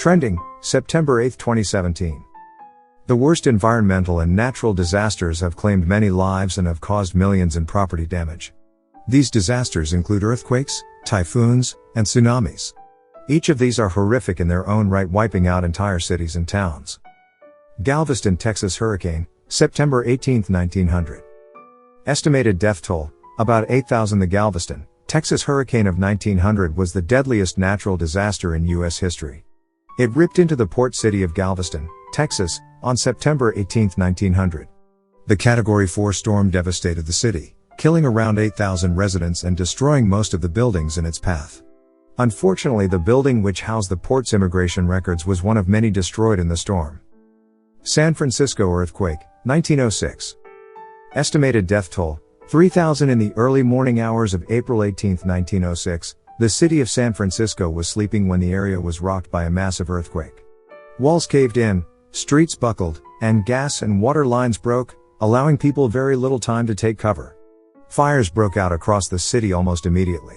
Trending, September 8, 2017. The worst environmental and natural disasters have claimed many lives and have caused millions in property damage. These disasters include earthquakes, typhoons, and tsunamis. Each of these are horrific in their own right, wiping out entire cities and towns. Galveston, Texas hurricane, September 18, 1900. Estimated death toll, about 8,000. The Galveston, Texas hurricane of 1900 was the deadliest natural disaster in U.S. history. It ripped into the port city of Galveston, Texas, on September 18, 1900. The Category 4 storm devastated the city, killing around 8,000 residents and destroying most of the buildings in its path. Unfortunately, the building which housed the port's immigration records was one of many destroyed in the storm. San Francisco earthquake, 1906. Estimated death toll, 3,000. In the early morning hours of April 18, 1906, the city of San Francisco was sleeping when the area was rocked by a massive earthquake. Walls caved in, streets buckled, and gas and water lines broke, allowing people very little time to take cover. Fires broke out across the city almost immediately.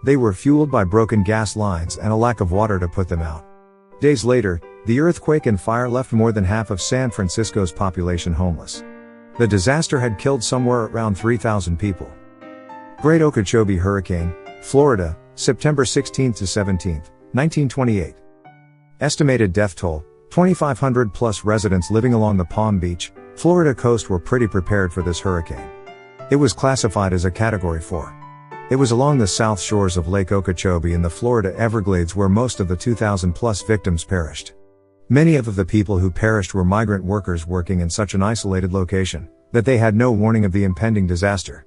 They were fueled by broken gas lines and a lack of water to put them out. Days later, the earthquake and fire left more than half of San Francisco's population homeless. The disaster had killed somewhere around 3,000 people. Great Okeechobee hurricane, Florida, September 16 to 17, 1928. Estimated death toll, 2,500 plus. Residents living along the Palm Beach, Florida coast were pretty prepared for this hurricane. It was classified as a Category 4. It was along the south shores of Lake Okeechobee in the Florida Everglades where most of the 2,000 plus victims perished. Many of the people who perished were migrant workers working in such an isolated location that they had no warning of the impending disaster.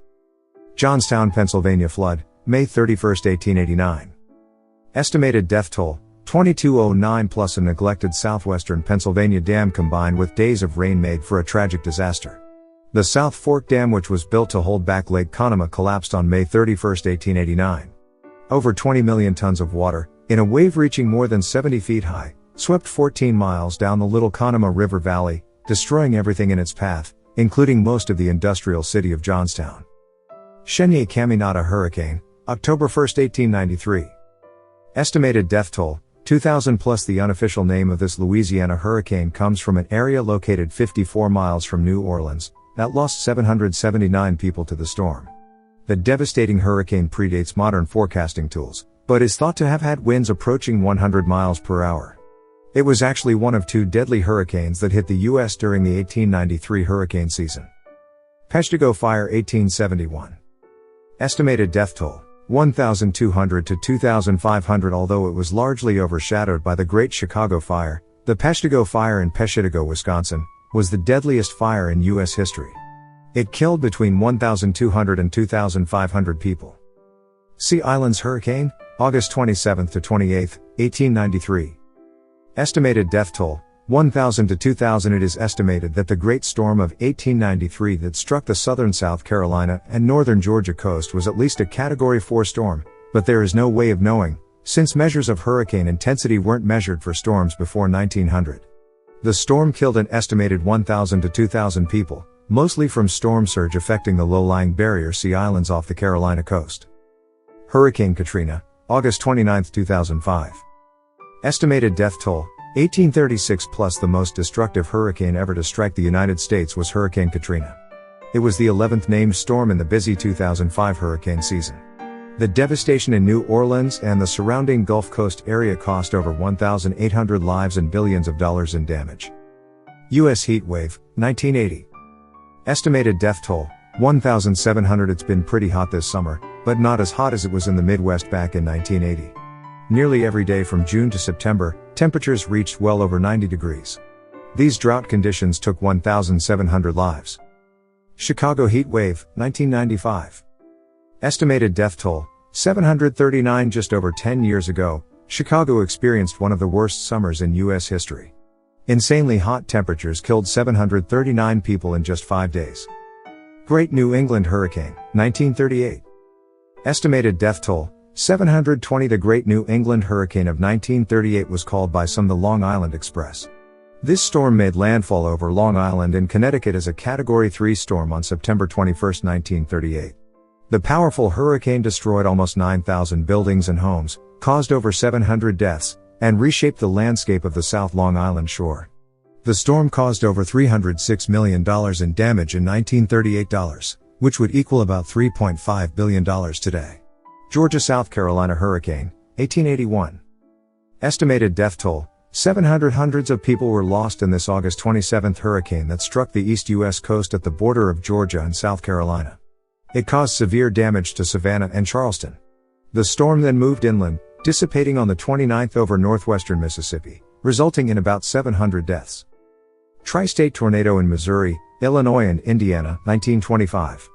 Johnstown, Pennsylvania flood, May 31, 1889. Estimated death toll, 2,209 plus. A neglected southwestern Pennsylvania dam combined with days of rain made for a tragic disaster. The South Fork Dam, which was built to hold back Lake Conemaugh, collapsed on May 31, 1889. Over 20 million tons of water, in a wave reaching more than 70 feet high, swept 14 miles down the Little Conemaugh River Valley, destroying everything in its path, including most of the industrial city of Johnstown. Chenier Caminada hurricane, October 1, 1893. Estimated death toll, 2,000 plus. The unofficial name of this Louisiana hurricane comes from an area located 54 miles from New Orleans, that lost 779 people to the storm. The devastating hurricane predates modern forecasting tools, but is thought to have had winds approaching 100 miles per hour. It was actually one of two deadly hurricanes that hit the U.S. during the 1893 hurricane season. Peshtigo Fire, 1871. Estimated death toll, 1,200 to 2,500. Although it was largely overshadowed by the Great Chicago Fire, the Peshtigo Fire in Peshtigo, Wisconsin, was the deadliest fire in U.S. history. It killed between 1,200 and 2,500 people. Sea Islands hurricane, August 27 to 28, 1893. Estimated death toll, 1,000 to 2,000. It is estimated that the Great Storm of 1893 that struck the southern South Carolina and northern Georgia coast was at least a Category 4 storm, but there is no way of knowing, since measures of hurricane intensity weren't measured for storms before 1900. The storm killed an estimated 1,000 to 2,000 people, mostly from storm surge affecting the low-lying barrier Sea Islands off the Carolina coast. Hurricane Katrina, August 29, 2005. Estimated death toll, 1836 plus. The most destructive hurricane ever to strike the United States was Hurricane Katrina. It was the 11th named storm in the busy 2005 hurricane season. The devastation in New Orleans and the surrounding Gulf Coast area cost over 1,800 lives and billions of dollars in damage. U.S. Heatwave, 1980. Estimated death toll, 1,700. It's been pretty hot this summer, but not as hot as it was in the Midwest back in 1980. Nearly every day from June to September, temperatures reached well over 90 degrees. These drought conditions took 1,700 lives. Chicago Heatwave, 1995. Estimated death toll, 739. Just over 10 years ago, Chicago experienced one of the worst summers in U.S. history. Insanely hot temperatures killed 739 people in just 5 days. Great New England hurricane, 1938. Estimated death toll, 720. The Great New England hurricane of 1938 was called by some the Long Island Express. This storm made landfall over Long Island in Connecticut as a Category 3 storm on September 21, 1938. The powerful hurricane destroyed almost 9,000 buildings and homes, caused over 700 deaths, and reshaped the landscape of the South Long Island shore. The storm caused over $306 million in damage in 1938 dollars, which would equal about $3.5 billion today. Georgia-South Carolina hurricane, 1881. Estimated death toll, 700. Hundreds of people were lost in this August 27 hurricane that struck the east U.S. coast at the border of Georgia and South Carolina. It caused severe damage to Savannah and Charleston. The storm then moved inland, dissipating on the 29th over northwestern Mississippi, resulting in about 700 deaths. TriState Tornado in Missouri, Illinois and Indiana, 1925.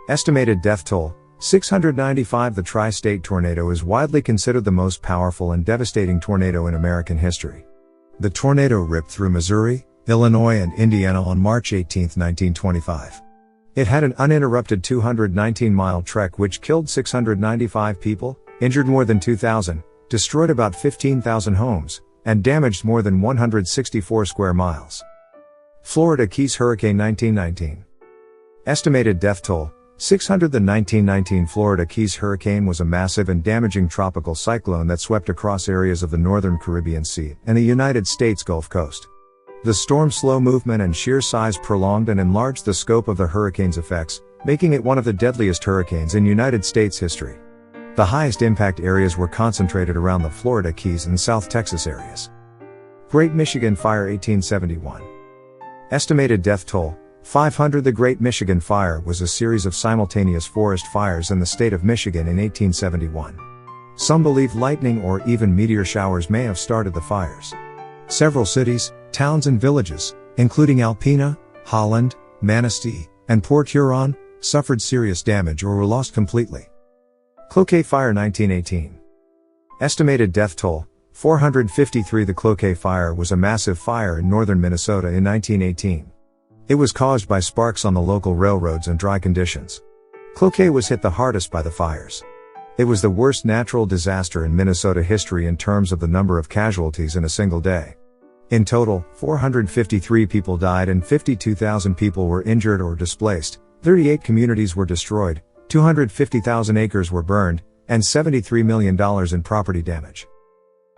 Estimated death toll, 695. The Tri-State Tornado is widely considered the most powerful and devastating tornado in American history. The tornado ripped through Missouri, Illinois and Indiana on March 18, 1925. It had an uninterrupted 219-mile trek which killed 695 people, injured more than 2,000, destroyed about 15,000 homes, and damaged more than 164 square miles. Florida Keys Hurricane 1919. Estimated death toll, 600. The 1919 Florida Keys hurricane was a massive and damaging tropical cyclone that swept across areas of the northern Caribbean Sea and the United States Gulf Coast. The storm's slow movement and sheer size prolonged and enlarged the scope of the hurricane's effects, making it one of the deadliest hurricanes in United States history. The highest impact areas were concentrated around the Florida Keys and South Texas areas. Great Michigan Fire 1871. Estimated death toll, 500. The Great Michigan Fire was a series of simultaneous forest fires in the state of Michigan in 1871. Some believe lightning or even meteor showers may have started the fires. Several cities, towns and villages, including Alpena, Holland, Manistee, and Port Huron, suffered serious damage or were lost completely. Cloquet Fire 1918. Estimated death toll, 453. The Cloquet Fire was a massive fire in northern Minnesota in 1918. It was caused by sparks on the local railroads and dry conditions. Cloquet was hit the hardest by the fires. It was the worst natural disaster in Minnesota history in terms of the number of casualties in a single day. In total, 453 people died and 52,000 people were injured or displaced, 38 communities were destroyed, 250,000 acres were burned, and $73 million in property damage.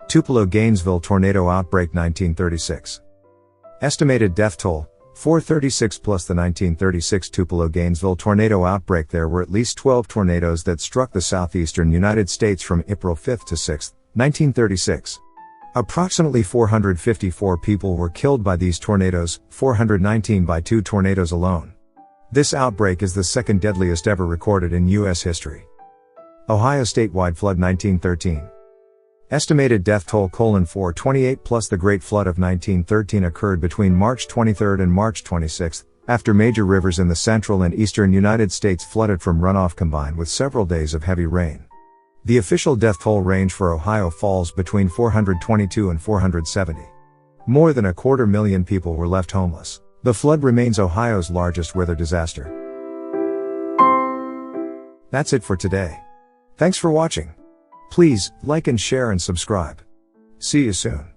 Tupelo Gainesville Tornado Outbreak 1936. Estimated death toll, 436 plus. The 1936 Tupelo Gainesville tornado outbreak. There were at least 12 tornadoes that struck the southeastern United States from April 5 to 6, 1936. Approximately 454 people were killed by these tornadoes, 419 by 2 tornadoes alone. This outbreak is the second deadliest ever recorded in U.S. history. Ohio Statewide Flood 1913. Estimated death toll: 428 plus. The Great Flood of 1913 occurred between March 23 and March 26, after major rivers in the central and eastern United States flooded from runoff combined with several days of heavy rain. The official death toll range for Ohio falls between 422 and 470. More than 250,000 people were left homeless. The flood remains Ohio's largest weather disaster. That's it for today. Thanks for watching. Please like and share and subscribe. See you soon.